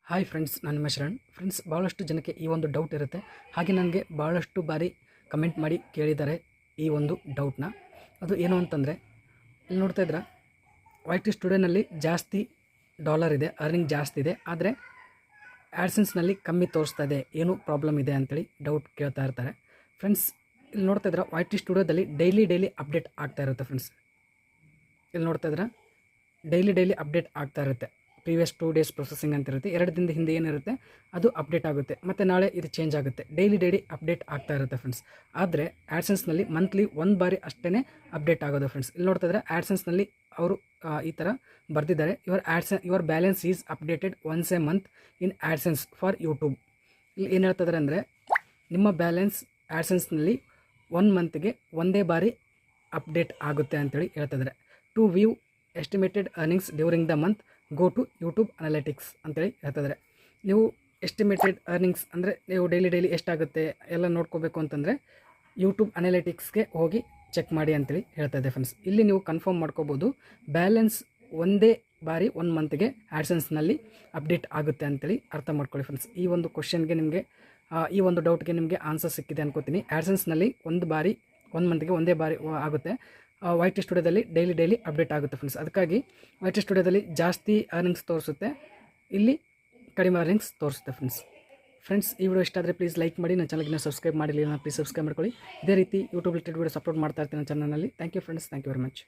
Hi friends, ನಾನು ನಿಮ್ಮ Sharan. Friends, ಭಾಳಷ್ಟು ಜನಕ್ಕೆ ಈ ಒಂದು ಡೌಟ್ ಇರುತ್ತೆ. ಹಾಗೆ ನನಗೆ ಭಾಳಷ್ಟು ಬಾರಿ ಕಮೆಂಟ್ ಮಾಡಿ ಕೇಳಿದ್ದಾರೆ ಈ ಒಂದು ಡೌಟ್ನ. ಅದು ಏನು ಅಂತಂದರೆ, ಇಲ್ಲಿ ನೋಡ್ತಾ ಇದ್ರೆ YT ಸ್ಟುಡಿಯೋನಲ್ಲಿ ಜಾಸ್ತಿ ಡಾಲರ್ ಇದೆ, ಅರ್ನಿಂಗ್ ಜಾಸ್ತಿ ಇದೆ, ಆದರೆ ಆ್ಯಡ್ಸೆನ್ಸ್ನಲ್ಲಿ ಕಮ್ಮಿ ತೋರಿಸ್ತಾ ಇದೆ, ಏನು ಪ್ರಾಬ್ಲಮ್ ಇದೆ ಅಂತೇಳಿ ಡೌಟ್ ಕೇಳ್ತಾ ಇರ್ತಾರೆ. ಫ್ರೆಂಡ್ಸ್, ಇಲ್ಲಿ ನೋಡ್ತಾ ಇದ್ರೆ YT ಸ್ಟುಡಿಯೋದಲ್ಲಿ ಡೈಲಿ ಅಪ್ಡೇಟ್ ಆಗ್ತಾ ಇರುತ್ತೆ. ಫ್ರೆಂಡ್ಸ್, ಇಲ್ಲಿ ನೋಡ್ತಾ ಇದ್ರೆ ಡೈಲಿ ಅಪ್ಡೇಟ್ ಆಗ್ತಾ ಇರುತ್ತೆ. ಪ್ರೀವಿಯಸ್ 2 ಡೇಸ್ ಪ್ರೊಸೆಸಿಂಗ್ ಅಂತ ಇರುತ್ತೆ. 2 ದಿನದ ಹಿಂದೆ ಏನಿರುತ್ತೆ ಅದು ಅಪ್ಡೇಟ್ ಆಗುತ್ತೆ, ಮತ್ತು ನಾಳೆ ಇದು ಚೇಂಜ್ ಆಗುತ್ತೆ. ಡೈಲಿ ಅಪ್ಡೇಟ್ ಆಗ್ತಾ ಇರುತ್ತೆ ಫ್ರೆಂಡ್ಸ್. ಆದರೆ ಆ್ಯಡ್ಸೆನ್ಸ್ನಲ್ಲಿ ಮಂತ್ಲಿ ಒಂದು ಬಾರಿ ಅಷ್ಟೇ ಅಪ್ಡೇಟ್ ಆಗೋದು ಫ್ರೆಂಡ್ಸ್. ಇಲ್ಲಿ ನೋಡ್ತಾ ಇದ್ರೆ ಆ್ಯಡ್ಸೆನ್ಸ್ನಲ್ಲಿ ಅವರು ಈ ಥರ ಬರೆದಿದ್ದಾರೆ, your balance is updated once A month in AdSense for YouTube. ಇಲ್ಲಿ ಏನು ಹೇಳ್ತಿದ್ದಾರೆ ಅಂದರೆ, ನಿಮ್ಮ ಬ್ಯಾಲೆನ್ಸ್ ಆ್ಯಡ್ಸೆನ್ಸ್ನಲ್ಲಿ 1 ಮಂತ್ಗೆ ಒಂದೇ ಬಾರಿ ಅಪ್ಡೇಟ್ ಆಗುತ್ತೆ ಅಂತೇಳಿ ಹೇಳ್ತಿದ್ದಾರೆ. To view estimated earnings during the month go to YouTube analytics ಅಂತೇಳಿ ಹೇಳ್ತಿದ್ದಾರೆ. ನೀವು ಎಸ್ಟಿಮೇಟೆಡ್ ಅರ್ನಿಂಗ್ಸ್ ಅಂದರೆ ನೀವು ಡೈಲಿ ಎಷ್ಟಾಗುತ್ತೆ ಎಲ್ಲ ನೋಡ್ಕೋಬೇಕು ಅಂತಂದರೆ ಯೂಟ್ಯೂಬ್ ಅನಾಲಿಟಿಕ್ಸ್ಗೆ ಹೋಗಿ ಚೆಕ್ ಮಾಡಿ ಅಂತೇಳಿ ಹೇಳ್ತಾ ಇದೆ ಫ್ರೆಂಡ್ಸ್. ಇಲ್ಲಿ ನೀವು ಕನ್ಫರ್ಮ್ ಮಾಡ್ಕೋಬೋದು, ಬ್ಯಾಲೆನ್ಸ್ ಒಂದೇ ಬಾರಿ 1 ಮಂತ್ಗೆ ಆ್ಯಡ್ಸೆನ್ಸ್ನಲ್ಲಿ ಅಪ್ಡೇಟ್ ಆಗುತ್ತೆ ಅಂತೇಳಿ ಅರ್ಥ ಮಾಡ್ಕೊಳ್ಳಿ ಫ್ರೆಂಡ್ಸ್. ಈ ಒಂದು ಕ್ವಶನ್ಗೆ ನಿಮಗೆ ಈ ಒಂದು ಡೌಟ್ಗೆ ನಿಮಗೆ ಆನ್ಸರ್ ಸಿಕ್ಕಿದೆ ಅನ್ಕೋತೀನಿ. ಆ್ಯಡ್ಸೆನ್ಸ್ನಲ್ಲಿ 1 ಮಂತ್ಗೆ ಒಂದೇ ಬಾರಿ ಆಗುತ್ತೆ. YT ಸ್ಟುಡಿಯೋದಲ್ಲಿ ಡೈಲಿ ಅಪ್ಡೇಟ್ ಆಗುತ್ತೆ ಫ್ರೆಂಡ್ಸ್. ಅದಕ್ಕಾಗಿ YT ಸ್ಟುಡಿಯೋದಲ್ಲಿ ಜಾಸ್ತಿ ಅರ್ನಿಂಗ್ಸ್ ತೋರಿಸುತ್ತೆ, ಇಲ್ಲಿ ಕಡಿಮೆ ಅರ್ನಿಂಗ್ಸ್ ತೋರಿಸುತ್ತೆ ಫ್ರೆಂಡ್ಸ್. ಈ ವಿಡಿಯೋ ಇಷ್ಟ ಆದರೆ ಪ್ಲೀಸ್ ಲೈಕ್ ಮಾಡಿ. ನನ್ನ ಚಾನಲ್ಗೆ ಸಬ್ಸ್ಕ್ರೈಬ್ ಮಾಡಿಲ್ಲ, ಪ್ಲೀಸ್ ಸಬ್ಸ್ಕ್ರೈಬ್ ಮಾಡ್ಕೊಳ್ಳಿ. ಇದೇ ರೀತಿ ಯೂಟ್ಯೂಬ್ ರಿಲೇಟೆಡ್ ವೀಡಿಯೋಸ್ ಅಪ್ಲೋಡ್ ಮಾಡ್ತಾ ಇರ್ತೀನಿ ನನ್ನ ಚಾನಲ್ನಲ್ಲಿ. Thank you friends, thank you very much.